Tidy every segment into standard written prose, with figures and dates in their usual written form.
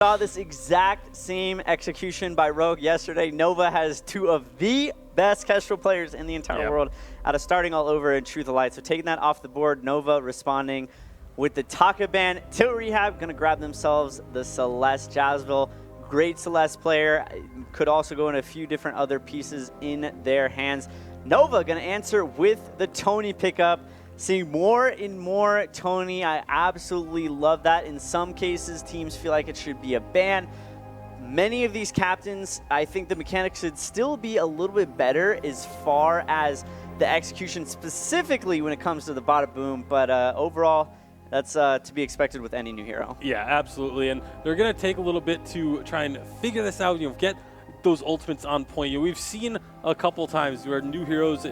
Saw this exact same execution by Rogue yesterday. Nova has two of the best Kestrel players in the entire world out of starting all over in Truth of Light. So taking that off the board, Nova responding with the Taka ban. Tilt Rehab gonna grab themselves the Celeste Jazzville. Great Celeste player. Could also go in a few different other pieces in their hands. Nova gonna answer with the Tony pickup. Seeing more and more Tony, I absolutely love that. In some cases, teams feel like it should be a ban. Many of these captains, I think the mechanics should still be a little bit better as far as the execution, specifically when it comes to the bada boom. But overall, that's to be expected with any new hero. Yeah, absolutely. And they're going to take a little bit to try and figure this out, get those ultimates on point. We've seen a couple times where new heroes,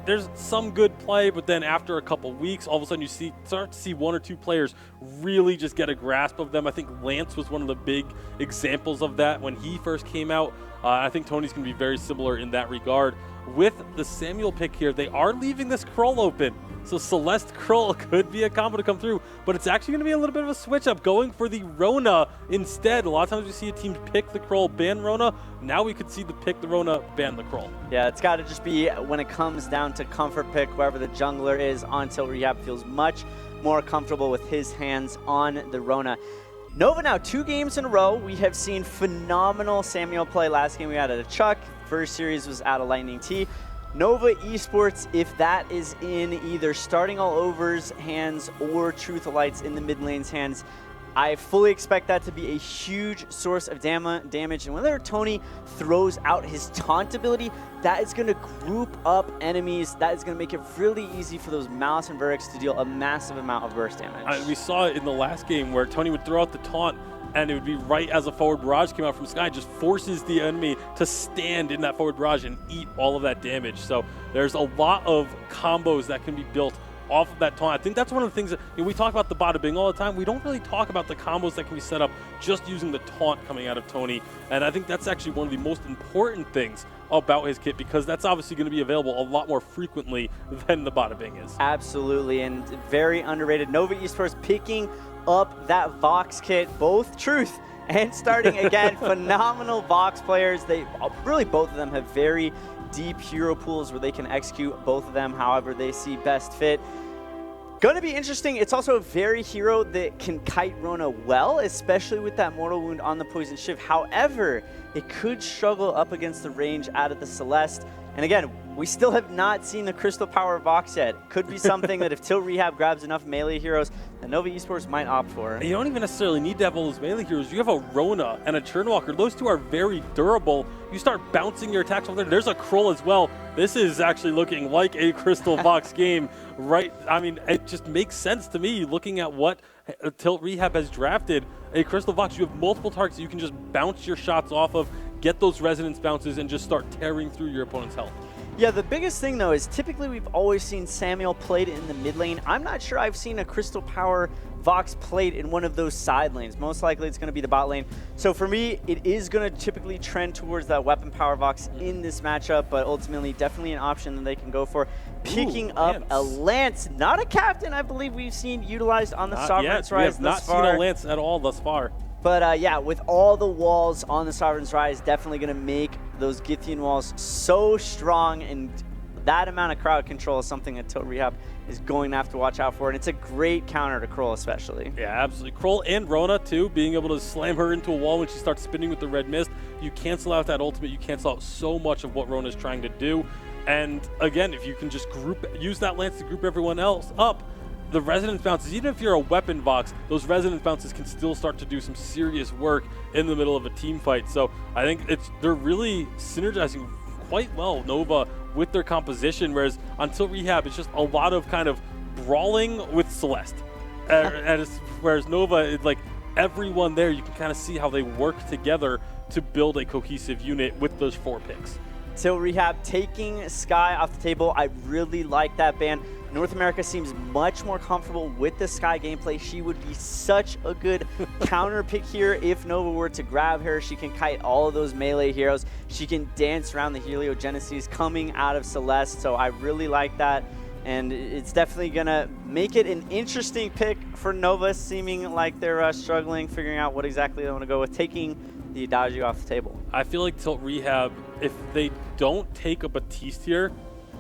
there's some good play, but then after a couple weeks, all of a sudden you start to see one or two players really just get a grasp of them. I think Lance was one of the big examples of that when he first came out. I think Tony's going to be very similar in that regard. With the Samuel pick here, they are leaving this Krull open. So Celeste Krull could be a combo to come through, but it's actually going to be a little bit of a switch up, going for the Rona instead. A lot of times we see a team pick the Krull, ban Rona. Now we could see the pick the Rona, ban the Krull. Yeah, it's got to just be when it comes down to comfort pick, wherever the jungler is on Tilt Rehab feels much more comfortable with his hands on the Rona. Nova now 2 games in a row. We have seen phenomenal Samuel play. Last game we had at a Chuck. First series was out of Lightning T. Nova Esports, if that is in either starting all over's hands or Truth of Light's in the mid lane's hands, I fully expect that to be a huge source of damage. And whether Tony throws out his taunt ability, that is going to group up enemies. That is going to make it really easy for those Malice and Verix to deal a massive amount of burst damage. We saw it in the last game where Tony would throw out the taunt, and it would be right as a forward barrage came out from Sky, just forces the enemy to stand in that forward barrage and eat all of that damage. So there's a lot of combos that can be built off of that taunt. I think that's one of the things that we talk about the bada bing all the time. We don't really talk about the combos that can be set up just using the taunt coming out of Tony. And I think that's actually one of the most important things about his kit, because that's obviously going to be available a lot more frequently than the bada bing is. Absolutely, and very underrated. Nova Esports picking up that Vox kit, both Truth and starting again. Phenomenal Vox players. They really, both of them have very deep hero pools where they can execute both of them however they see best fit. Going to be interesting. It's also a very hero that can kite Rona well, especially with that mortal wound on the poison shift. However, it could struggle up against the range out of the Celeste. And again, we still have not seen the Crystal Power Vox yet. Could be something that if Tilt Rehab grabs enough melee heroes, that Nova Esports might opt for. You don't even necessarily need to have all those melee heroes. You have a Rona and a Churnwalker. Those two are very durable. You start bouncing your attacks over there. There's a Krull as well. This is actually looking like a Crystal Vox game, right? I mean, it just makes sense to me looking at what Tilt Rehab has drafted. A Crystal Vox, you have multiple targets you can just bounce your shots off of, get those resonance bounces, and just start tearing through your opponent's health. Yeah, the biggest thing though is typically we've always seen Samuel played in the mid lane. I'm not sure I've seen a Crystal Power Vox played in one of those side lanes. Most likely it's going to be the bot lane. So for me, it is going to typically trend towards that Weapon Power Vox in this matchup, but ultimately definitely an option that they can go for. Picking up a Lance, not a captain I believe we've seen utilized on the Sovereign's Rise thus far. We have not seen a Lance at all thus far. But yeah, with all the walls on the Sovereign's Rise, definitely going to make those Githian walls so strong, and that amount of crowd control is something that Tilt Rehab is going to have to watch out for, and it's a great counter to Krull especially. Yeah, absolutely. Krull and Rona too, being able to slam her into a wall when she starts spinning with the red mist. You cancel out that ultimate, you cancel out so much of what Rona is trying to do. And again, if you can just use that Lance to group everyone else up, the resonance bounces, even if you're a weapon Vox, those resonance bounces can still start to do some serious work in the middle of a team fight. So I think they're really synergizing quite well, Nova, with their composition, whereas on Tilt Rehab, it's just a lot of kind of brawling with Celeste. Whereas Nova, it's like everyone there, you can kind of see how they work together to build a cohesive unit with those 4 picks. Tilt Rehab taking Sky off the table. I really like that ban. North America seems much more comfortable with the Sky gameplay. She would be such a good counter pick here if Nova were to grab her. She can kite all of those melee heroes. She can dance around the Heliogenesis coming out of Celeste, so I really like that. And it's definitely going to make it an interesting pick for Nova, seeming like they're struggling, figuring out what exactly they want to go with, taking the Adagio off the table. I feel like Tilt Rehab, if they don't take a Batiste here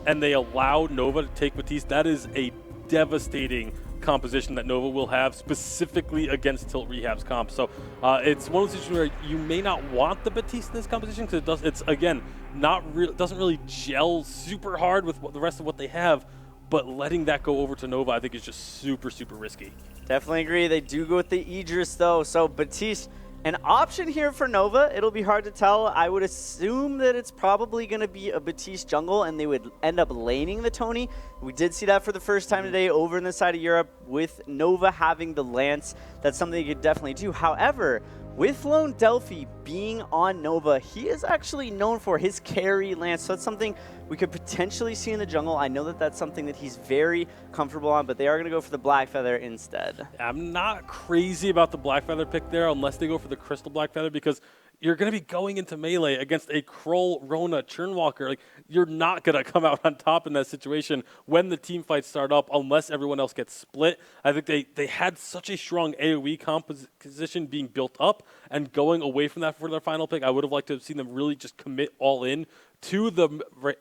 and they allow Nova to take Batiste, that is a devastating composition that Nova will have specifically against Tilt Rehab's comp. So it's one of those situations where you may not want the Batiste in this composition because it's again doesn't really gel super hard with the rest of what they have. But letting that go over to Nova, I think, is just super, super risky. Definitely agree. They do go with the Idris, though. So Batiste, an option here for Nova. It'll be hard to tell. I would assume that it's probably going to be a Batiste jungle, and they would end up laning the Tony. We did see that for the first time today over in the side of Europe with Nova having the Lance. That's something you could definitely do. However, with Lone Delphi being on Nova, he is actually known for his carry Lance. So that's something we could potentially see in the jungle. I know that that's something that he's very comfortable on, but they are going to go for the Black Feather instead. I'm not crazy about the Black Feather pick there unless they go for the Crystal Black Feather because you're going to be going into melee against a Kroll, Rona, Churnwalker. Like, you're not going to come out on top in that situation when the team fights start up unless everyone else gets split. I think they had such a strong AoE composition being built up, and going away from that for their final pick, I would have liked to have seen them really just commit all in to the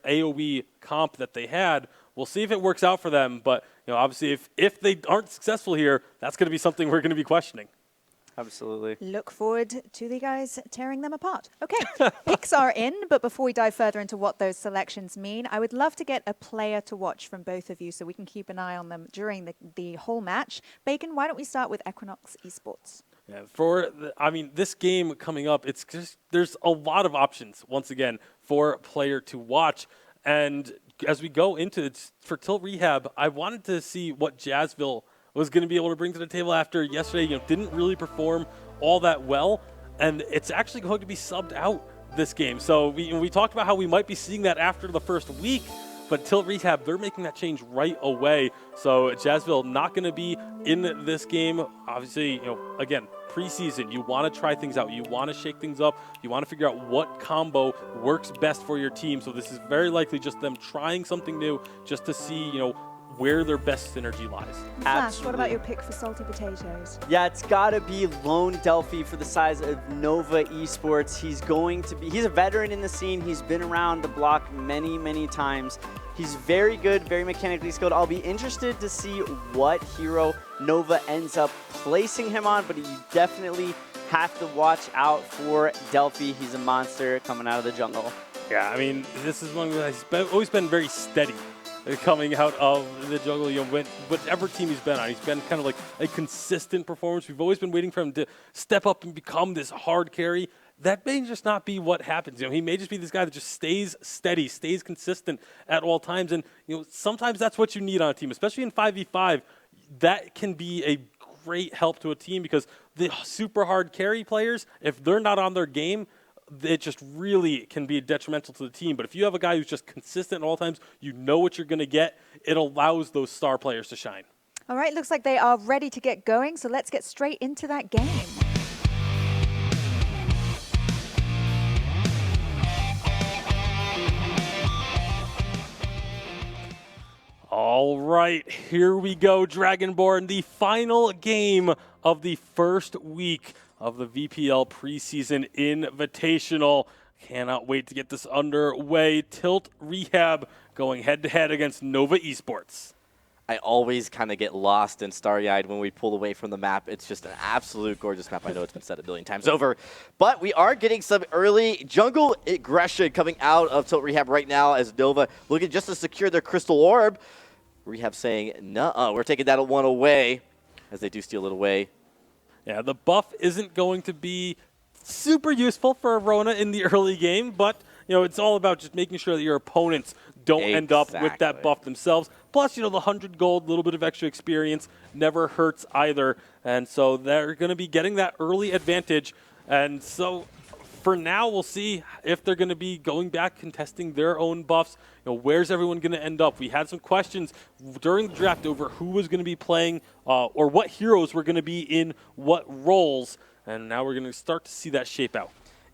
AoE comp that they had. We'll see if it works out for them, but obviously if they aren't successful here, that's going to be something we're going to be questioning. Absolutely. Look forward to the guys tearing them apart. Okay, picks are in, but before we dive further into what those selections mean, I would love to get a player to watch from both of you so we can keep an eye on them during the whole match. Bacon, why don't we start with Equinox Esports? Yeah, this game coming up, it's just there's a lot of options, once again, for a player to watch. And as we go into it, for Tilt Rehab, I wanted to see what Jazzville was going to be able to bring to the table after yesterday. Didn't really perform all that well, and it's actually going to be subbed out this game. So we talked about how we might be seeing that after the first week, but Tilt Rehab, they're making that change right away. So Jazzville not going to be in this game. Obviously, again, preseason, you want to try things out. You want to shake things up. You want to figure out what combo works best for your team. So this is very likely just them trying something new just to see, where their best synergy lies. Flash, what about your pick for Salty Potatoes? Yeah, it's got to be Lone Delphi for the size of Nova Esports. He's a veteran in the scene. He's been around the block many, many times. He's very good, very mechanically skilled. I'll be interested to see what hero Nova ends up placing him on, but you definitely have to watch out for Delphi. He's a monster coming out of the jungle. Yeah, this is one that's always been very steady coming out of the jungle. Whatever team he's been on, he's been kind of like a consistent performance. We've always been waiting for him to step up and become this hard carry. That may just not be what happens. He may just be this guy that just stays steady, stays consistent at all times. And sometimes that's what you need on a team, especially in 5v5. That can be a great help to a team because the super hard carry players, if they're not on their game, it just really can be detrimental to the team. But if you have a guy who's just consistent at all times, you know what you're going to get, it allows those star players to shine. All right, looks like they are ready to get going, so let's get straight into that game. All right, here we go, Dragonborn, the final game of the first week of the VPL Preseason Invitational. Cannot wait to get this underway. Tilt Rehab going head-to-head against Nova Esports. I always kind of get lost and starry-eyed when we pull away from the map. It's just an absolute gorgeous map. I know it's been said a billion times over. But we are getting some early jungle aggression coming out of Tilt Rehab right now as Nova looking just to secure their Crystal Orb. Rehab saying, nuh-uh, we're taking that one away, as they do steal it away. Yeah, the buff isn't going to be super useful for Rona in the early game, but it's all about just making sure that your opponents don't end up with that buff themselves. Plus, the 100 gold, a little bit of extra experience never hurts either. And so they're going to be getting that early advantage. And so for now, we'll see if they're going to be going back contesting their own buffs. Where's everyone going to end up? We had some questions during the draft over who was going to be playing or what heroes were going to be in what roles. And now we're going to start to see that shape out.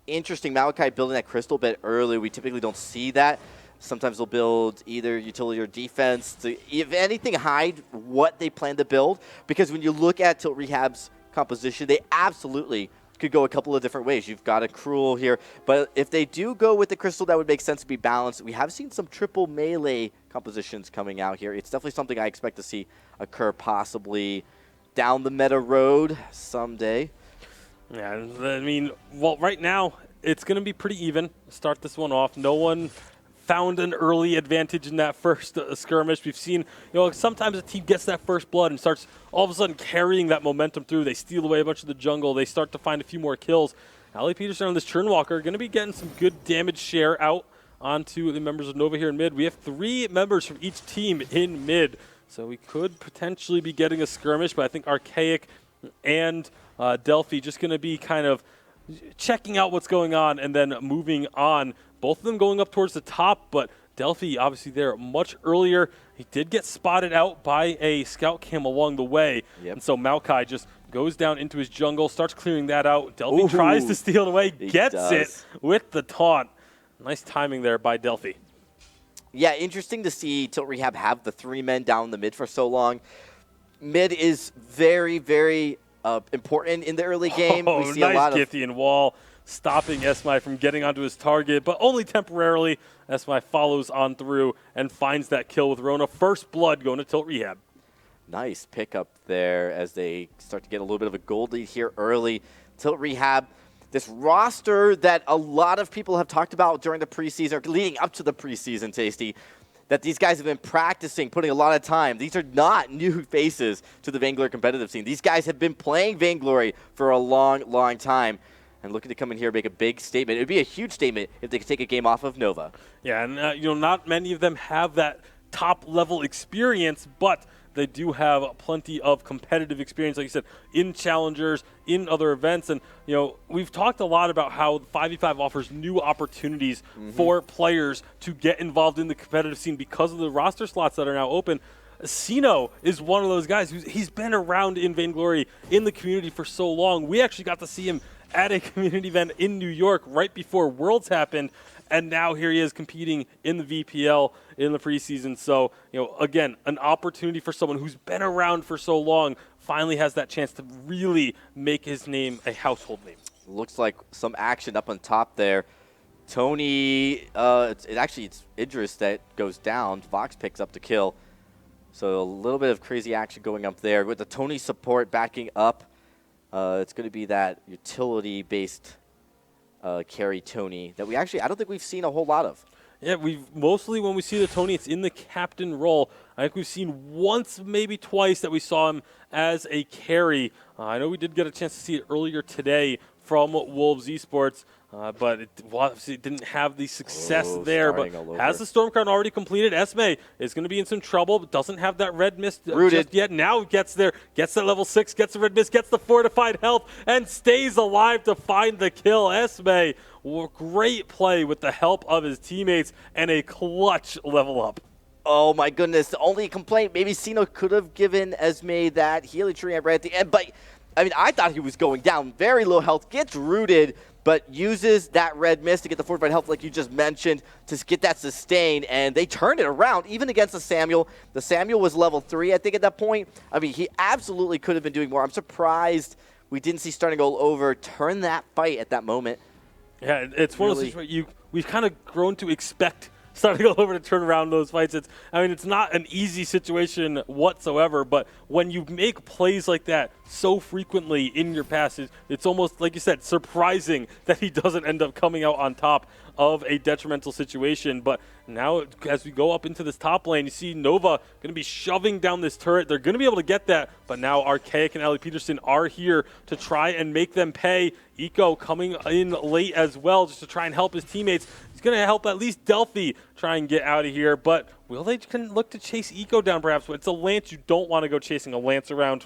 Interesting, Malachi building that crystal bit early. We typically don't see that. Sometimes they'll build either utility or defense to, if anything, hide what they plan to build. Because when you look at Tilt Rehab's composition, they absolutely could go a couple of different ways. You've got a Cruel here, but if they do go with the Crystal, that would make sense to be balanced. We have seen some triple melee compositions coming out here. It's definitely something I expect to see occur possibly down the meta road someday. Yeah, I mean, well, right now, it's going to be pretty even. Start this one off. No one found an early advantage in that first skirmish. We've seen, sometimes a team gets that first blood and starts all of a sudden carrying that momentum through. They steal away a bunch of the jungle. They start to find a few more kills. Ali Peterson on this Churnwalker are going to be getting some good damage share out onto the members of Nova here in mid. We have 3 members from each team in mid, so we could potentially be getting a skirmish, but I think Archaic and Delphi just going to be kind of checking out what's going on and then moving on. Both of them going up towards the top, but Delphi obviously there much earlier. He did get spotted out by a scout cam along the way. Yep. And so Maokai just goes down into his jungle, starts clearing that out. Delphi tries to steal it away, gets it with the taunt. Nice timing there by Delphi. Yeah, interesting to see Tilt Rehab have the 3 men down the mid for so long. Mid is very, very important in the early game. Oh, we see nice a lot of Githian wall, stopping Esmai from getting onto his target, but only temporarily. Esmai follows on through and finds that kill with Rona. First blood going to Tilt Rehab. Nice pickup there as they start to get a little bit of a gold lead here early. Tilt Rehab, this roster that a lot of people have talked about during the preseason, or leading up to the preseason, Tasty, that these guys have been practicing, putting a lot of time. These are not new faces to the Vainglory competitive scene. These guys have been playing Vainglory for a long, long time and looking to come in here and make a big statement. It would be a huge statement if they could take a game off of Nova. Yeah, and not many of them have that top-level experience, but they do have plenty of competitive experience, like you said, in challengers, in other events. And, we've talked a lot about how 5v5 offers new opportunities for players to get involved in the competitive scene because of the roster slots that are now open. Sino is one of those guys he's been around in Vainglory in the community for so long. We actually got to see him at a community event in New York right before Worlds happened, and now here he is competing in the VPL in the preseason. So, again, an opportunity for someone who's been around for so long, finally has that chance to really make his name a household name. Looks like some action up on top there. Tony, it's Idris that goes down. Vox picks up the kill. So a little bit of crazy action going up there. With the Tony support backing up, it's going to be that utility-based carry Tony that I don't think we've seen a whole lot of. Yeah, we've mostly, when we see the Tony, it's in the captain role. I think we've seen once, maybe twice, that we saw him as a carry. I know we did get a chance to see it earlier today from Wolves Esports, but it obviously didn't have the success there. But has the Storm Crown already completed? Esme is going to be in some trouble, but doesn't have that red mist just yet. Now gets there, gets that level 6, gets the red mist, gets the fortified health, and stays alive to find the kill. Esme, great play with the help of his teammates and a clutch level up. Oh my goodness, the only complaint, maybe Sino could have given Esme that healing tree right at the end, but I thought he was going down. Very low health, gets rooted, but uses that red mist to get the fortified health like you just mentioned to get that sustain, and they turned it around even against the Samuel. The Samuel was level 3, I think, at that point. He absolutely could have been doing more. I'm surprised we didn't see Starting Goal over turn that fight at that moment. Yeah, it's one of those things where we've kind of grown to expect Starting Goal over to turn around those fights. It's not an easy situation whatsoever, but when you make plays like that so frequently in your past, it's almost, like you said, surprising that he doesn't end up coming out on top of a detrimental situation. But now, as we go up into this top lane, you see Nova going to be shoving down this turret. They're going to be able to get that, but now Archaic and Ali Peterson are here to try and make them pay. Eco coming in late as well just to try and help his teammates. He's going to help at least Delphi try and get out of here, but will they look to chase Eco down perhaps? But it's a Lance. You don't want to go chasing a Lance around.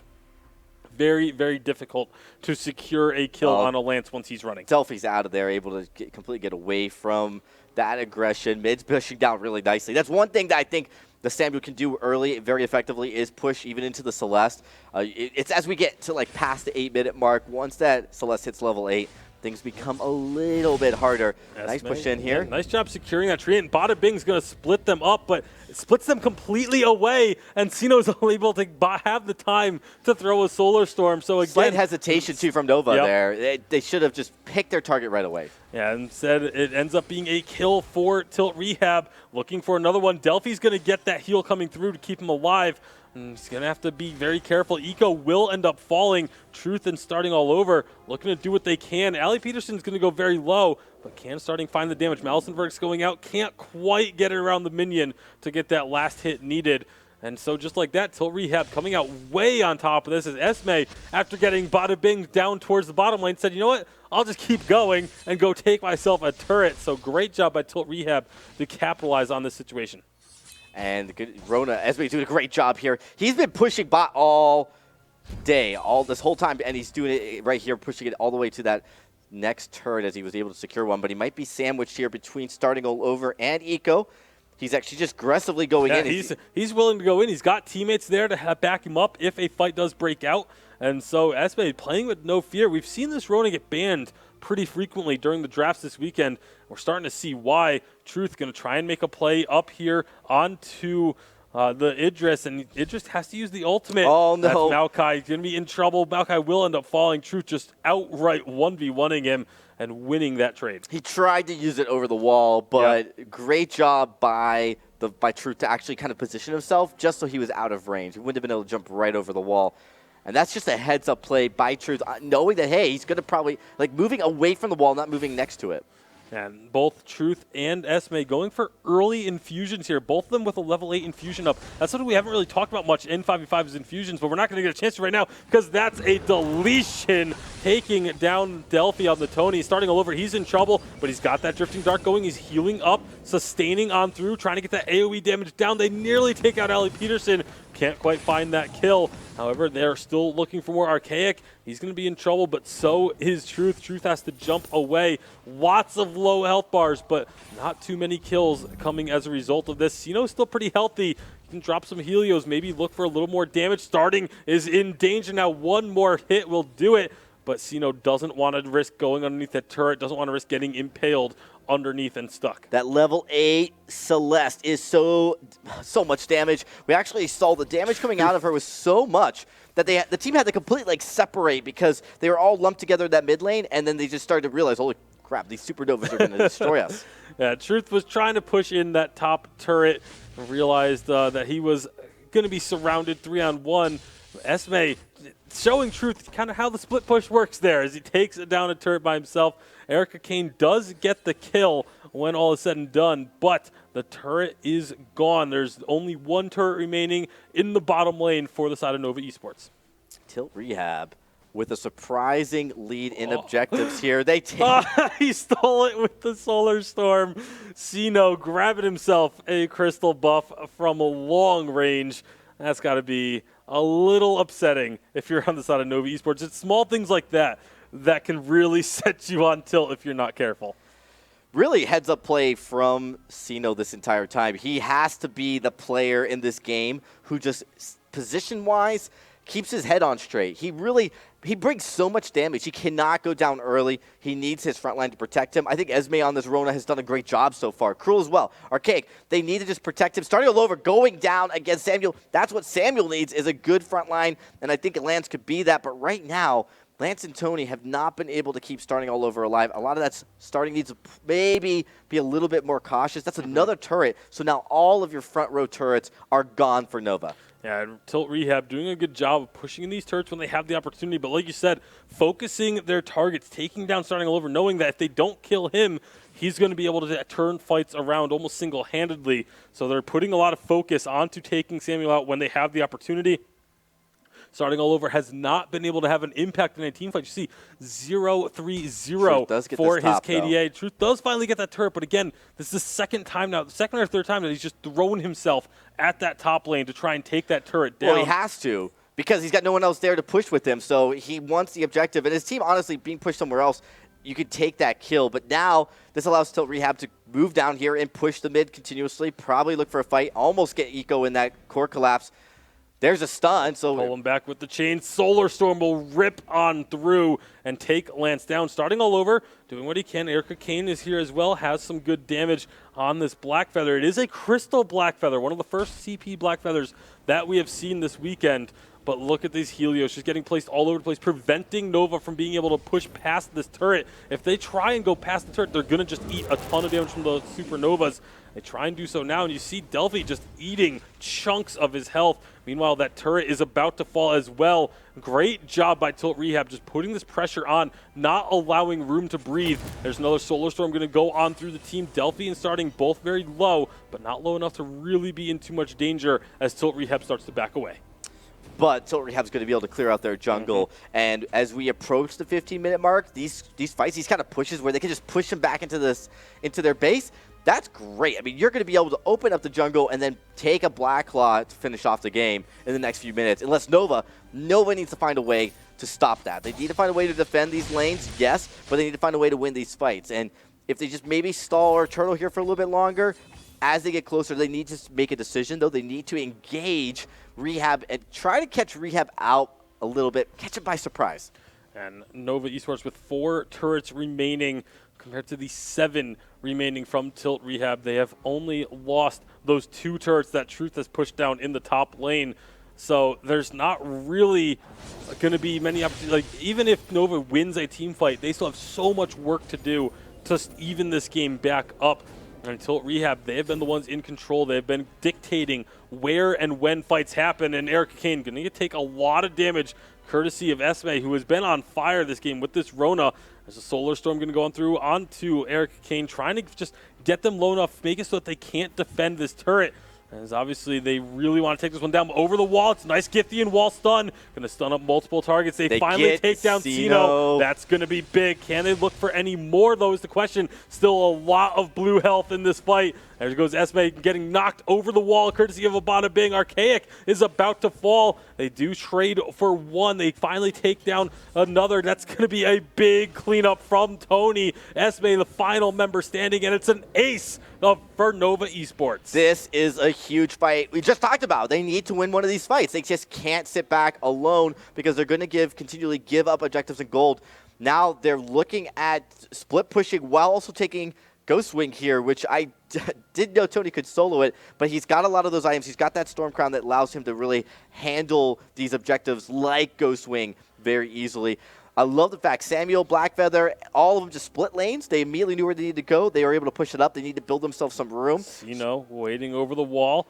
Very, very difficult to secure a kill on a Lance once he's running. Delphi's out of there, able to completely get away from that aggression. Mid's pushing down really nicely. That's one thing that I think the Samuel can do early very effectively is push even into the Celeste. It's as we get to past the 8-minute mark, once that Celeste hits level 8, things become a little bit harder. Nice push in here. Yeah, nice job securing that tree, and Bada Bing's going to split them up, but it splits them completely away, and Sino's unable to have the time to throw a Solar Storm. So again, slight hesitation too from Nova there. They should have just picked their target right away. Yeah, instead it ends up being a kill for Tilt Rehab. Looking for another one. Delphi's going to get that heal coming through to keep him alive. And he's going to have to be very careful. Eco will end up falling. Truth and starting all over, looking to do what they can. Ali Peterson's going to go very low, but can starting find the damage. Malisenberg's going out. Can't quite get it around the minion to get that last hit needed. And so just like that, Tilt Rehab coming out way on top of this as Esme, after getting Bada Bing down towards the bottom lane, said, you know what? I'll just keep going and go take myself a turret. So great job by Tilt Rehab to capitalize on this situation. And Rona, Esme doing a great job here. He's been pushing bot all day, all this whole time, and he's doing it right here, pushing it all the way to that next turret as he was able to secure one. But he might be sandwiched here between starting all over and Eco. He's actually just aggressively going in. He's willing to go in. He's got teammates there to back him up if a fight does break out. And so Esme playing with no fear. We've seen this Rona get banned pretty frequently during the drafts this weekend. We're starting to see why. Truth going to try and make a play up here onto the Idris, and Idris has to use the ultimate. Oh, no. That's Maokai. He's going to be in trouble. Maokai will end up falling. Truth just outright 1v1ing him and winning that trade. He tried to use it over the wall, but great job by Truth to actually kind of position himself just so he was out of range. He wouldn't have been able to jump right over the wall. And that's just a heads-up play by Truth, knowing that, hey, he's going to probably, like, moving away from the wall, not moving next to it. And both Truth and Esme going for early infusions here, both of them with a level 8 infusion up. That's something we haven't really talked about much in 5v5 is infusions, but we're not going to get a chance to right now because that's a deletion taking down Delphi on the Tony. Starting all over, he's in trouble, but he's got that Drifting Dark going. He's healing up, sustaining on through, trying to get that AoE damage down. They nearly take out Ali Peterson. Can't quite find that kill. However, they're still looking for more Archaic. He's going to be in trouble, but so is Truth. Truth has to jump away. Lots of low health bars, but not too many kills coming as a result of this. Sino's still pretty healthy. You can drop some Helios, maybe look for a little more damage. Starting is in danger now. One more hit will do it, but Sino doesn't want to risk going underneath that turret, doesn't want to risk getting impaled underneath and stuck. That level 8 Celeste is so much damage. We actually saw the damage coming out of her was so much that the team had to completely separate because they were all lumped together in that mid lane, and then they just started to realize, holy crap, these supernovas are going to destroy us. Yeah, Truth was trying to push in that top turret, realized that he was going to be surrounded 3-on-1. Esme showing Truth kind of how the split push works there as he takes down a turret by himself. Erica Kane does get the kill when all is said and done, but the turret is gone. There's only one turret remaining in the bottom lane for the side of Nova Esports. Tilt Rehab with a surprising lead in objectives here. They take he stole it with the Solar Storm. Sino grabbing himself a crystal buff from a long range. That's got to be a little upsetting if you're on the side of Nova Esports. It's small things like that that can really set you on tilt if you're not careful. Really heads-up play from Sino this entire time. He has to be the player in this game who just, position-wise, keeps his head on straight. He brings so much damage. He cannot go down early. He needs his front line to protect him. I think Esme on this Rona has done a great job so far. Cruel as well. Archaic, they need to just protect him. Starting all over, going down against Samuel. That's what Samuel needs, is a good front line, and I think Lance could be that. But right now, Lance and Tony have not been able to keep starting all over alive. A lot of that starting needs to maybe be a little bit more cautious. That's another turret. So now all of your front row turrets are gone for Nova. Yeah, Tilt Rehab doing a good job of pushing in these turrets when they have the opportunity. But like you said, focusing their targets, taking down starting all over, knowing that if they don't kill him, he's going to be able to turn fights around almost single-handedly. So they're putting a lot of focus onto taking Samuel out when they have the opportunity. Starting all over has not been able to have an impact in a team fight. You see 0-3-0 for his KDA. Truth does finally get that turret, but again, this is the second time now, the second or third time that he's just thrown himself at that top lane to try and take that turret down. Well, he has to, because he's got no one else there to push with him, so he wants the objective. And his team, honestly, being pushed somewhere else, you could take that kill. But now this allows Tilt Rehab to move down here and push the mid continuously, probably look for a fight, almost get Eco in that core collapse. There's a stun. So pull him back with the chain. Solar Storm will rip on through and take Lance down. Starting all over, doing what he can. Erica Kane is here as well, has some good damage on this Black Feather. It is a Crystal Black Feather, one of the first CP Black Feathers that we have seen this weekend. But look at these Helios. She's getting placed all over the place, preventing Nova from being able to push past this turret. If they try and go past the turret, they're going to just eat a ton of damage from the Supernovas. They try and do so now, and you see Delphi just eating chunks of his health. Meanwhile, that turret is about to fall as well. Great job by Tilt Rehab, just putting this pressure on, not allowing room to breathe. There's another Solar Storm going to go on through the team. Delphi and Starting both very low, but not low enough to really be in too much danger as Tilt Rehab starts to back away. But Tilt Rehab's going to be able to clear out their jungle. And as we approach the 15-minute mark, these fights, these kind of pushes where they can just push them back into their base, that's great. I mean, you're going to be able to open up the jungle and then take a Black Claw to finish off the game in the next few minutes. Unless Nova needs to find a way to stop that. They need to find a way to defend these lanes, yes, but they need to find a way to win these fights. And if they just maybe stall or turtle here for a little bit longer, as they get closer, they need to make a decision, though. They need to engage Rehab and try to catch Rehab out a little bit, catch it by surprise. And Nova Esports with 4 turrets remaining compared to the 7 remaining from Tilt Rehab. They have only lost those 2 turrets that Truth has pushed down in the top lane. So there's not really going to be many opportunities. Like, even if Nova wins a team fight, they still have so much work to do to even this game back up. And Tilt Rehab, they have been the ones in control. They've been dictating where and when fights happen. And Erica Kane going to take a lot of damage courtesy of Esme, who has been on fire this game with this Rona. There's a Solar Storm going to go on through onto Erica Kane, trying to just get them low enough, make it so that they can't defend this turret. As obviously they really want to take this one down over the wall. It's a nice Githian wall stun. Going to stun up multiple targets. They finally take down Sino. That's going to be big. Can they look for any more, though, is the question. Still a lot of blue health in this fight. There goes Esme getting knocked over the wall, courtesy of a Bada Bing. Archaic is about to fall. They do trade for one. They finally take down another. That's going to be a big cleanup from Tony. Esme, the final member standing, and it's an ace for Nova Esports. This is a huge fight. We just talked about they need to win one of these fights. They just can't sit back alone because they're going to continually give up objectives and gold. Now they're looking at split pushing while also taking Ghost Wing here, which I didn't know Tony could solo it, but he's got a lot of those items. He's got that Storm Crown that allows him to really handle these objectives like Ghost Wing very easily. I love the fact Samuel, Blackfeather, all of them just split lanes. They immediately knew where they needed to go. They were able to push it up. They need to build themselves some room. Waiting over the wall.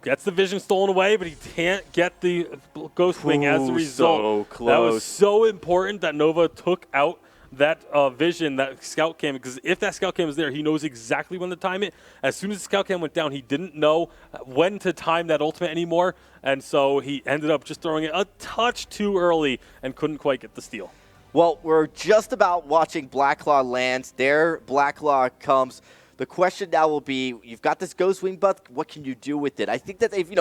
Gets the vision stolen away, but he can't get the Ghost Wing as a result. So close. That was so important that Nova took out that vision, that scout cam, because if that scout cam is there, he knows exactly when to time it. As soon as the scout cam went down, he didn't know when to time that ultimate anymore, and so he ended up just throwing it a touch too early and couldn't quite get the steal. Well, we're just about watching Blacklaw land. There, Blacklaw comes. The question now will be, you've got this Ghost Wing buff, what can you do with it? I think that they've,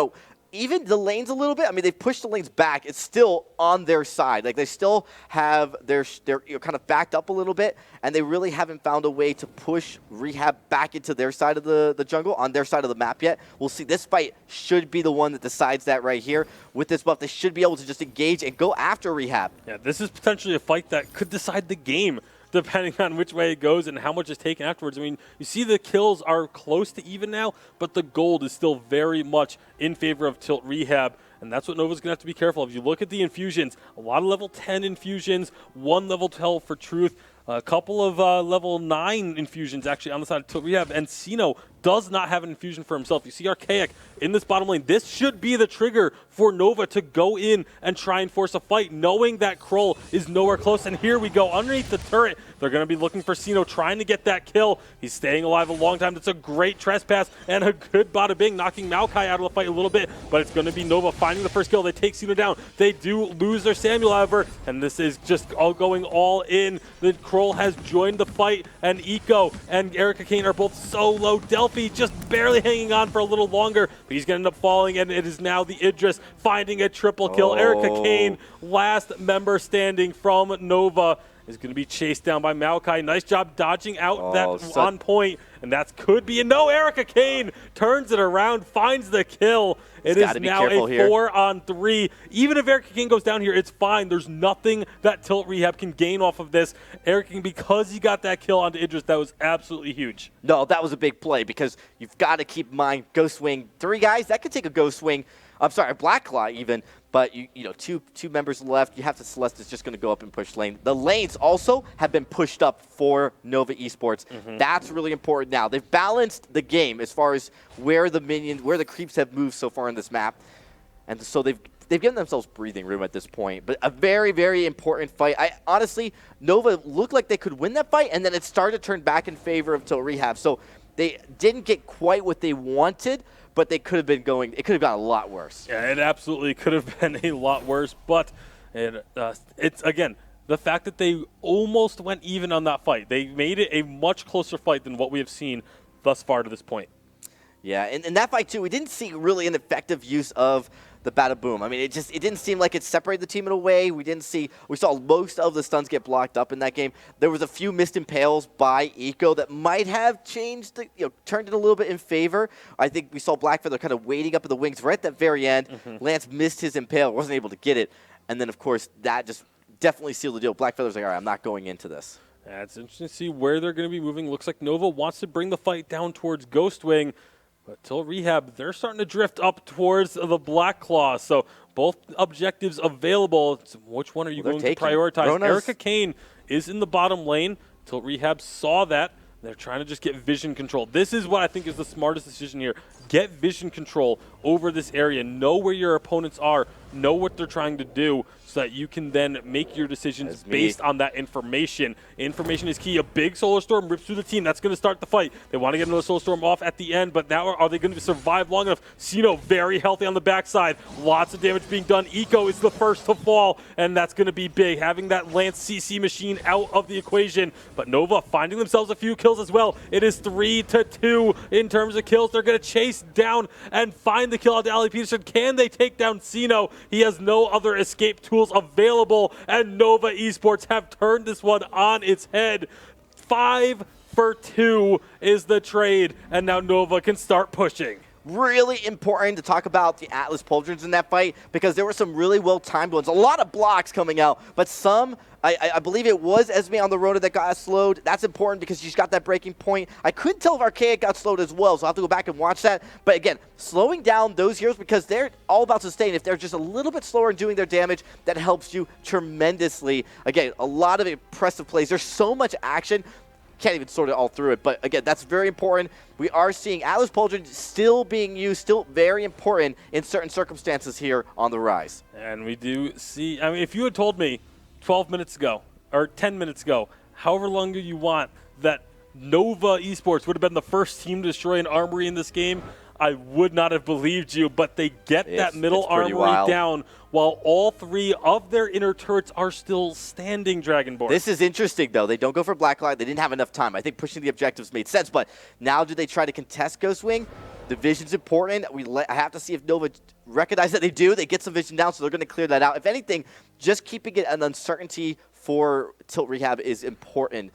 even the lanes a little bit. I mean, they've pushed the lanes back. It's still on their side. Like, they still have they're kind of backed up a little bit, and they really haven't found a way to push Rehab back into their side of the jungle, on their side of the map yet. We'll see. This fight should be the one that decides that right here. With this buff, they should be able to just engage and go after Rehab. Yeah, this is potentially a fight that could decide the game, depending on which way it goes and how much is taken afterwards. I mean, you see the kills are close to even now, but the gold is still very much in favor of Tilt Rehab, and that's what Nova's going to have to be careful of. You look at the infusions, a lot of level 10 infusions, 1 level 12 for Truth, a couple of level 9 infusions actually on the side of Tilt Rehab, and Sino does not have an infusion for himself. You see Archaic in this bottom lane. This should be the trigger for Nova to go in and try and force a fight, knowing that Kroll is nowhere close. And here we go, underneath the turret. They're going to be looking for Sino, trying to get that kill. He's staying alive a long time. That's a great trespass and a good Bada Bing, knocking Maokai out of the fight a little bit. But it's going to be Nova finding the first kill. They take Sino down. They do lose their Samuel, however, and this is just all going all in. The Kroll has joined the fight, and Eco and Erica Kane are both so low. Delphi just barely hanging on for a little longer, but he's going to end up falling, and it is now the Idris finding a triple kill. Erica Kane, last member standing from Nova, is going to be chased down by Maokai. Nice job dodging out on point, and that could be a no. Erica Kane turns it around, finds the kill. It is now a 4-on-3. Even if Erica Kane goes down here, it's fine. There's nothing that Tilt Rehab can gain off of this. Erica Kane, because he got that kill onto Idris, that was absolutely huge. No, that was a big play because you've got to keep in mind Ghost Wing. 3 guys, that could take a Ghost Wing. I'm sorry, a Black Claw even. But, you know, two members left. You have to Celeste is just going to go up and push lane. The lanes also have been pushed up for Nova Esports. That's really important now. They've balanced the game as far as where the creeps have moved so far in this map. And so they've given themselves breathing room at this point. But a very, very important fight. Honestly, Nova looked like they could win that fight, and then it started to turn back in favor of Tilt Rehab. So they didn't get quite what they wanted, but they could have been going. It could have gotten a lot worse. Yeah, it absolutely could have been a lot worse. But it's again the fact that they almost went even on that fight. They made it a much closer fight than what we have seen thus far to this point. Yeah, and in that fight too, we didn't see really an effective use of the Bada Boom. I mean, it didn't seem like it separated the team in a way. We saw most of the stuns get blocked up in that game. There was a few missed impales by Eco that might have changed, turned it a little bit in favor. I think we saw Blackfeather kind of waiting up in the wings right at the very end. Lance missed his impale, wasn't able to get it, and then of course that just definitely sealed the deal. Blackfeather's like, all right, I'm not going into this. Yeah, it's interesting to see where they're going to be moving. Looks like Nova wants to bring the fight down towards Ghostwing. But Tilt Rehab, they're starting to drift up towards the Black Claw. So both objectives available. So which one are you going to prioritize? Erica Kane is in the bottom lane. Tilt Rehab saw that. They're trying to just get vision control. This is what I think is the smartest decision here. Get vision control over this area. Know where your opponents are. Know what they're trying to do so that you can then make your decisions based on that information. Information is key. A big Solar Storm rips through the team. That's going to start the fight. They want to get another Solar Storm off at the end, but now are they going to survive long enough? Sino very healthy on the backside. Lots of damage being done. Eco is the first to fall, and that's going to be big. Having that Lance CC machine out of the equation, but Nova finding themselves a few kills as well. It is 3-2 in terms of kills. They're going to chase down and find the kill out to Ali Peterson. Can they take down Sino? He has no other escape tools available, and Nova Esports have turned this one on its head. 5 for 2 is the trade, and now Nova can start pushing. Really important to talk about the Atlas Pauldrons in that fight because there were some really well-timed ones. A lot of blocks coming out, but some, I believe it was Esme on the Rona that got slowed. That's important because she's got that breaking point. I couldn't tell if Archaic got slowed as well, so I'll have to go back and watch that. But again, slowing down those heroes because they're all about sustain. If they're just a little bit slower in doing their damage, that helps you tremendously. Again, a lot of impressive plays. There's so much action. Can't even sort it all through it, but again, that's very important. We are seeing Atlas Pauldron still being used, still very important in certain circumstances here on the rise. And we do see, I mean, if you had told me 12 minutes ago, or 10 minutes ago, however long you want, that Nova Esports would have been the first team to destroy an armory in this game, I would not have believed you, but they get that middle armory down while all 3 of their inner turrets are still standing, Dragonborn. This is interesting, though. They don't go for Blacklight. They didn't have enough time. I think pushing the objectives made sense, but now do they try to contest Ghostwing? The vision's important. I have to see if Nova recognize that they do. They get some vision down, so they're going to clear that out. If anything, just keeping it an uncertainty for Tilt Rehab is important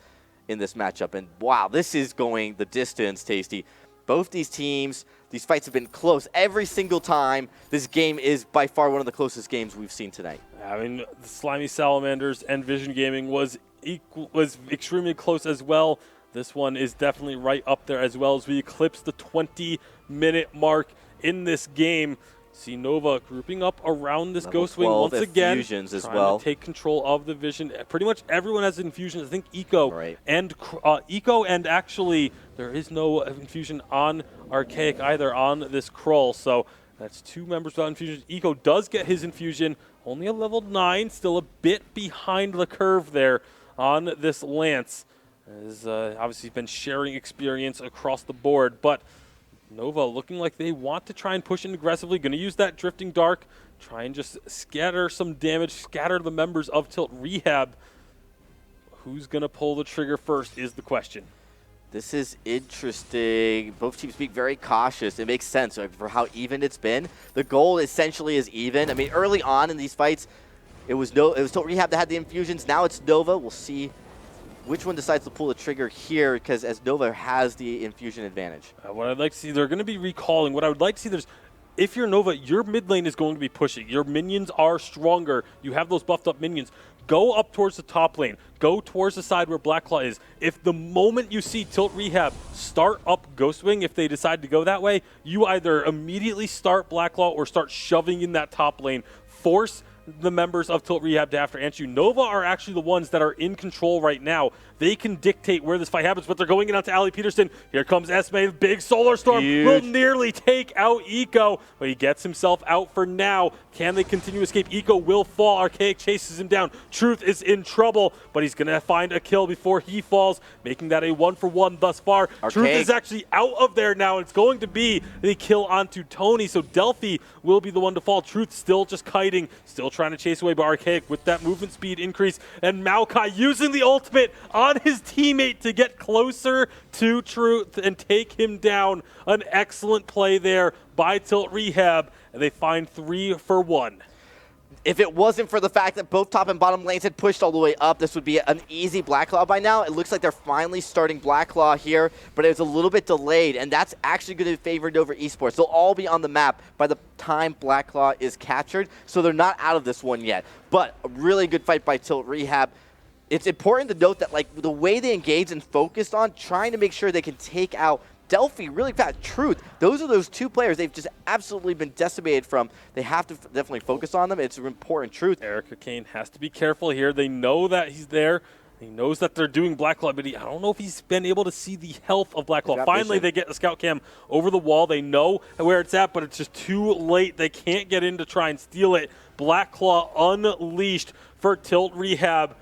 in this matchup. And wow, this is going the distance, Tasty. Both these teams, these fights have been close every single time. This game is by far one of the closest games we've seen tonight. I mean, the Slimy Salamanders and Vision Gaming was extremely close as well. This one is definitely right up there as well as we eclipse the 20-minute mark in this game. See Nova grouping up around this Ghostwing once again, infusions as trying well. to take control of the Vision. Pretty much everyone has infusions. I think Eco and actually there is no infusion on Archaic either on this Krull. So that's 2 members without infusions. Eco does get his infusion, only a level 9, still a bit behind the curve there on this Lance. Has obviously been sharing experience across the board, but Nova looking like they want to try and push in aggressively. Going to use that Drifting Dark, try and just scatter some damage, scatter the members of Tilt Rehab. Who's going to pull the trigger first is the question. This is interesting. Both teams being very cautious. It makes sense for how even it's been. The goal essentially is even. I mean, early on in these fights, It was Tilt Rehab that had the infusions. Now it's Nova. We'll see which one decides to pull the trigger here, because as Nova has the infusion advantage. What I'd like to see, they're going to be recalling. What I would like to see, if you're Nova, your mid lane is going to be pushing. Your minions are stronger. You have those buffed up minions. Go up towards the top lane. Go towards the side where Blackclaw is. If the moment you see Tilt Rehab start up Ghostwing, if they decide to go that way, you either immediately start Blackclaw or start shoving in that top lane. Force the members of Tilt Rehab to after answer you. Nova are actually the ones that are in control right now. They can dictate where this fight happens, but they're going in onto Ali Peterson. Here comes Esme. Big Solar Storm will nearly take out Eco, but he gets himself out for now. Can they continue to escape? Eco will fall. Archaic chases him down. Truth is in trouble, but he's going to find a kill before he falls, making that a 1-for-1 thus far. Archaic. Truth is actually out of there now. It's going to be the kill onto Tony, so Delphi will be the one to fall. Truth still just kiting, still trying to chase away, but Archaic with that movement speed increase, and Maokai using the ultimate on his teammate to get closer to Truth and take him down. An excellent play there by Tilt Rehab, and they find 3 for 1. If it wasn't for the fact that both top and bottom lanes had pushed all the way up, this would be an easy Blackclaw by now. It looks like they're finally starting Blackclaw here, but it was a little bit delayed, and that's actually going to favor Nova Esports. They'll all be on the map by the time Blackclaw is captured, so they're not out of this one yet. But a really good fight by Tilt Rehab. It's important to note that like the way they engaged and focused on trying to make sure they can take out Delphi really fast. Truth, those are those two players they've just absolutely been decimated from. They have to definitely focus on them. It's an important Truth. Erica Kane has to be careful here. They know that he's there. He knows that they're doing Blackclaw, but I don't know if he's been able to see the health of Blackclaw. Finally, they get a scout cam over the wall. They know where it's at, but it's just too late. They can't get in to try and steal it. Blackclaw unleashed for Tilt Rehab.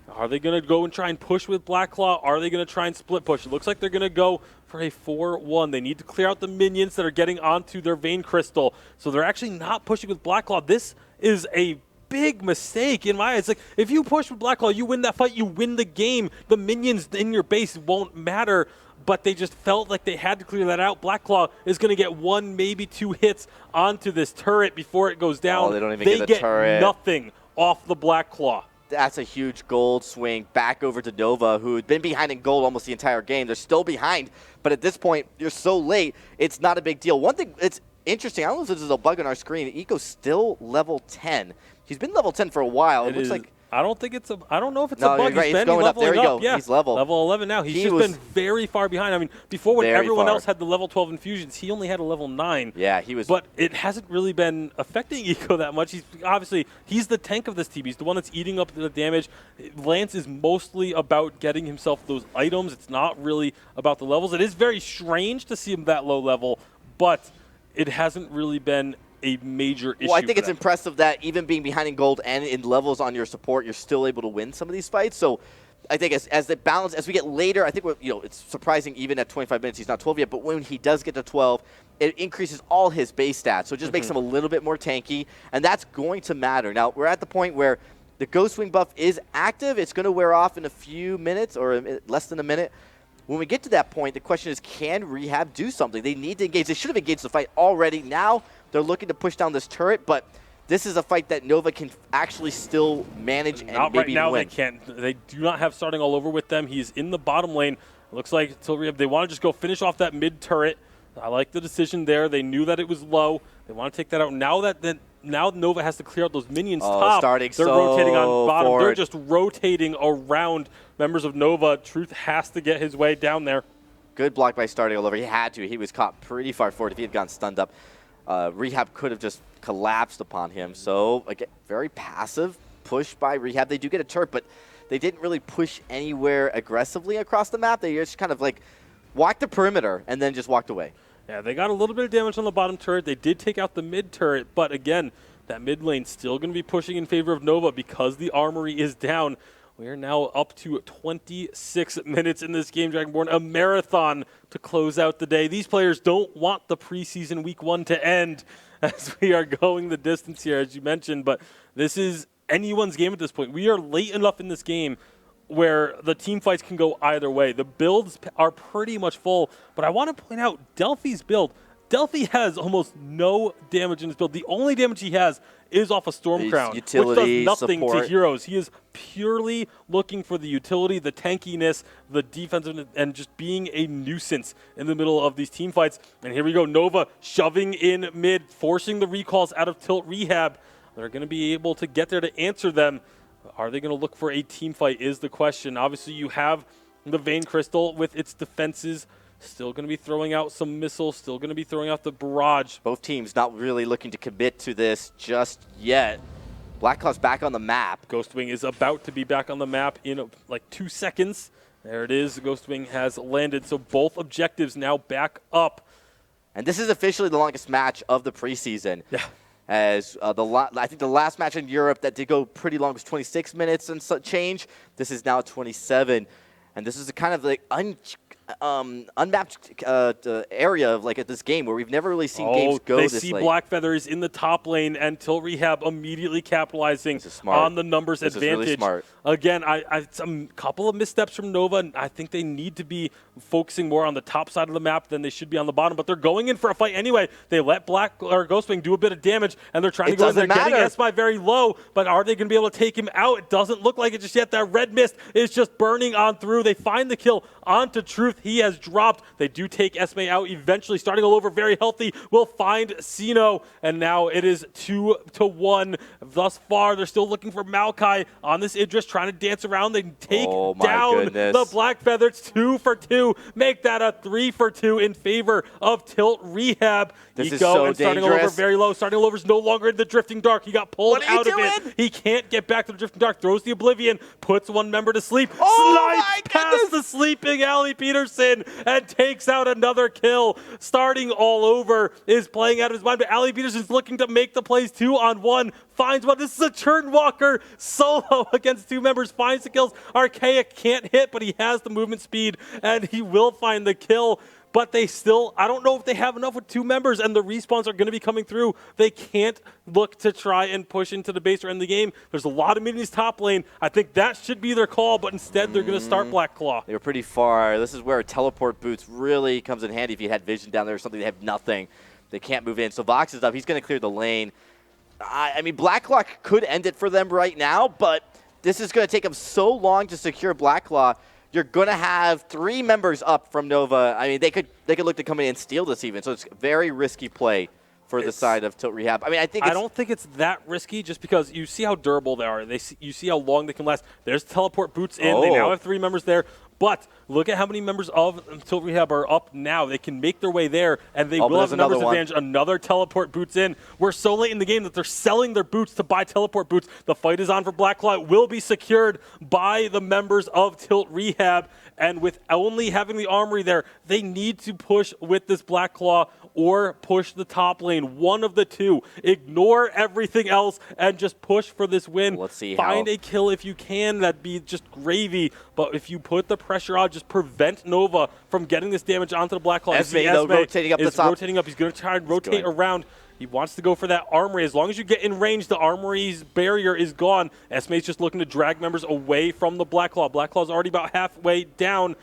Are they going to go and try and push with Blackclaw? Are they going to try and split push? It looks like they're going to go for a 4-1. They need to clear out the minions that are getting onto their Vein Crystal. So they're actually not pushing with Blackclaw. This is a big mistake in my eyes. Like, if you push with Blackclaw, you win that fight, you win the game. The minions in your base won't matter, but they just felt like they had to clear that out. Blackclaw is going to get 1, maybe 2 hits onto this turret before it goes down. Oh, they don't even get the turret. They get nothing off the Blackclaw. That's a huge gold swing back over to Nova, who had been behind in gold almost the entire game. They're still behind, but at this point, you're so late, it's not a big deal. One thing that's interesting, I don't know if this is a bug on our screen, Eco's still level 10. He's been level 10 for a while. It looks like... I don't know if it's a bug. Right. He's been going up. There you go. Yeah. He's level 11 now. He's just been very far behind. I mean, before when everyone else had the level 12 infusions, he only had a level 9. Yeah, he was. But it hasn't really been affecting Eco that much. He's the tank of this team. He's the one that's eating up the damage. Lance is mostly about getting himself those items. It's not really about the levels. It is very strange to see him that low level, but it hasn't really been a major issue. Well, I think it's impressive that even being behind in gold and in levels on your support, you're still able to win some of these fights. So I think as the balance, as we get later, I think it's surprising even at 25 minutes he's not 12 yet, but when he does get to 12, it increases all his base stats. So it just makes him a little bit more tanky, and that's going to matter. Now, we're at the point where the Ghost Wing buff is active. It's going to wear off in a few minutes or less than a minute. When we get to that point, the question is, can Rehab do something? They need to engage. They should have engaged the fight already. Now they're looking to push down this turret, but this is a fight that Nova can actually still manage and not maybe right now. win. They can't. They do not have starting all over with them. He's in the bottom lane. It looks like Tilt Rehab, they want to just go finish off that mid turret. I like the decision there. They knew that it was low. They want to take that out. Now Nova has to clear out those minions top. They're rotating on bottom. Forward. They're just rotating around members of Nova. Truth has to get his way down there. Good block by starting all over. He had to. He was caught pretty far forward. If he had gotten stunned up, Rehab could have just collapsed upon him. So, again, very passive push by Rehab. They do get a turret, but they didn't really push anywhere aggressively across the map. They just kind of like walked the perimeter and then just walked away. Yeah, they got a little bit of damage on the bottom turret. They did take out the mid turret, but again, that mid lane still going to be pushing in favor of Nova because the armory is down. We are now up to 26 minutes in this game, Dragonborn, a marathon to close out the day. These players don't want the preseason week 1 to end as we are going the distance here, as you mentioned, but this is anyone's game at this point. We are late enough in this game where the team fights can go either way. The builds are pretty much full, but I want to point out Delphi's build. Delphi has almost no damage in his build. The only damage he has is off a Storm Crown, utility, which does nothing support. to heroes. He is purely looking for the utility, the tankiness, the defensive, and just being a nuisance in the middle of these team fights. And here we go, Nova shoving in mid, forcing the recalls out of Tilt Rehab. They're going to be able to get there to answer them. Are they going to look for a team fight is the question. Obviously, you have the Vein Crystal with its defenses. Still going to be throwing out some missiles, still going to be throwing out the barrage. Both teams not really looking to commit to this just yet. Blackclaw's back on the map. Ghostwing is about to be back on the map in like 2 seconds. There it is. Ghostwing has landed, so both objectives now back up. And this is officially the longest match of the preseason. Yeah. As I think the last match in Europe that did go pretty long was 26 minutes and change. This is now 27. And this is a kind of like unmapped area of like this game where we've never really seen games go this late. They see Black Feathers in the top lane and Tilt Rehab immediately capitalizing on the numbers advantage. This is really smart. Again, a couple of missteps from Nova, and I think they need to be focusing more on the top side of the map than they should be on the bottom, but they're going in for a fight anyway. They let Ghostwing do a bit of damage, and they're trying to go in there, getting S-Spy very low, but are they going to be able to take him out? It doesn't look like it just yet. That red mist is just burning on through. They find the kill onto Truth. He has dropped. They do take Esme out eventually, starting all over very healthy. Will find Sino, and now it is 2-1. Thus far, they're still looking for Maokai on this Idris, trying to dance around. They take down the Black Feather. It's 2 for 2. Make that a 3 for 2 in favor of Tilt Rehab. This is so dangerous. Starting all over very low. Starting all over is no longer in the Drifting Dark. He got pulled out of it. He can't get back to the Drifting Dark. Throws the Oblivion. Puts one member to sleep. Snipes past the sleeping Ali Peterson and takes out another kill. Starting all over is playing out of his mind, but Ali Peterson's looking to make the plays 2-on-1. Finds one. This is a Turnwalker solo against 2 members. Finds the kills. Archaic can't hit, but he has the movement speed, and he will find the kill. But they still, I don't know if they have enough with 2 members, and the respawns are going to be coming through. They can't look to try and push into the base or end the game. There's a lot of minis top lane. I think that should be their call, but instead they're going to start Black Claw. They were pretty far. This is where teleport boots really comes in handy if you had vision down there or something. They have nothing. They can't move in. So Vox is up. He's going to clear the lane. I mean, Black Claw could end it for them right now, but this is going to take them so long to secure Black Claw. You're going to have 3 members up from Nova. I mean, they could look to come in and steal this even. So it's a very risky play for the side of Tilt Rehab. I mean, I don't think it's that risky just because you see how durable they are. You see how long they can last. There's teleport boots in. They now have 3 members there. But look at how many members of Tilt Rehab are up now. They can make their way there, and they will have a numbers advantage. Another teleport boots in. We're so late in the game that they're selling their boots to buy teleport boots. The fight is on for Black Claw. It will be secured by the members of Tilt Rehab. And with only having the armory there, they need to push with this Black Claw or push the top lane. One of the two. Ignore everything else and just push for this win. Let's see. Find a kill if you can. That'd be just gravy. But if you put the pressure on, just prevent Nova from getting this damage onto the Black Claw. Esme, though, rotating up the top. Rotating up. He's going to try and rotate around. He wants to go for that armory. As long as you get in range, the armory's barrier is gone. Esme's just looking to drag members away from the Black Claw. Black Claw's already about halfway down.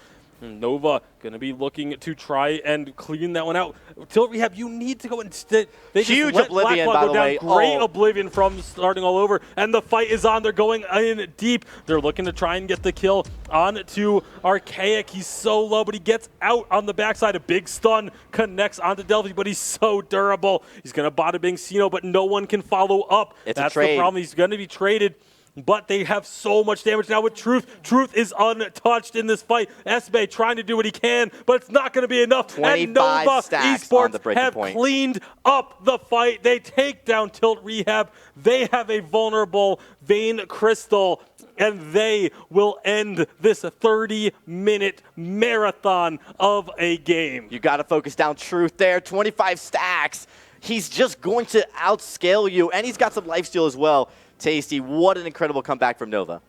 Nova going to be looking to try and clean that one out. Tilt Rehab, you need to go instead. They Huge just let Oblivion, Black Claw by go the down. way. Great Oblivion from starting all over. And the fight is on. They're going in deep. They're looking to try and get the kill on to Archaic. He's so low, but he gets out on the backside. A big stun connects onto Delphi, but he's so durable. He's going to bada bing Sino, but no one can follow up. That's the problem. He's going to be traded. But they have so much damage now with Truth. Truth is untouched in this fight. Esme trying to do what he can, but it's not going to be enough. And Nova Esports have cleaned up the fight. They take down Tilt Rehab. They have a vulnerable Vein Crystal, and they will end this 30-minute marathon of a game. You got to focus down Truth there. 25 stacks. He's just going to outscale you, and he's got some lifesteal as well. Tasty, what an incredible comeback from Nova.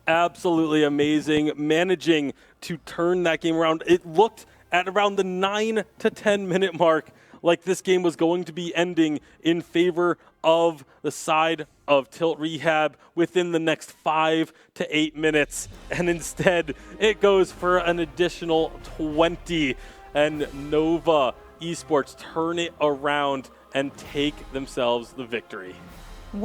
Absolutely amazing, managing to turn that game around. It looked at around the 9 to 10 minute mark like this game was going to be ending in favor of the side of Tilt Rehab within the next 5 to 8 minutes. And instead, it goes for an additional 20. And Nova Esports turn it around and take themselves the victory.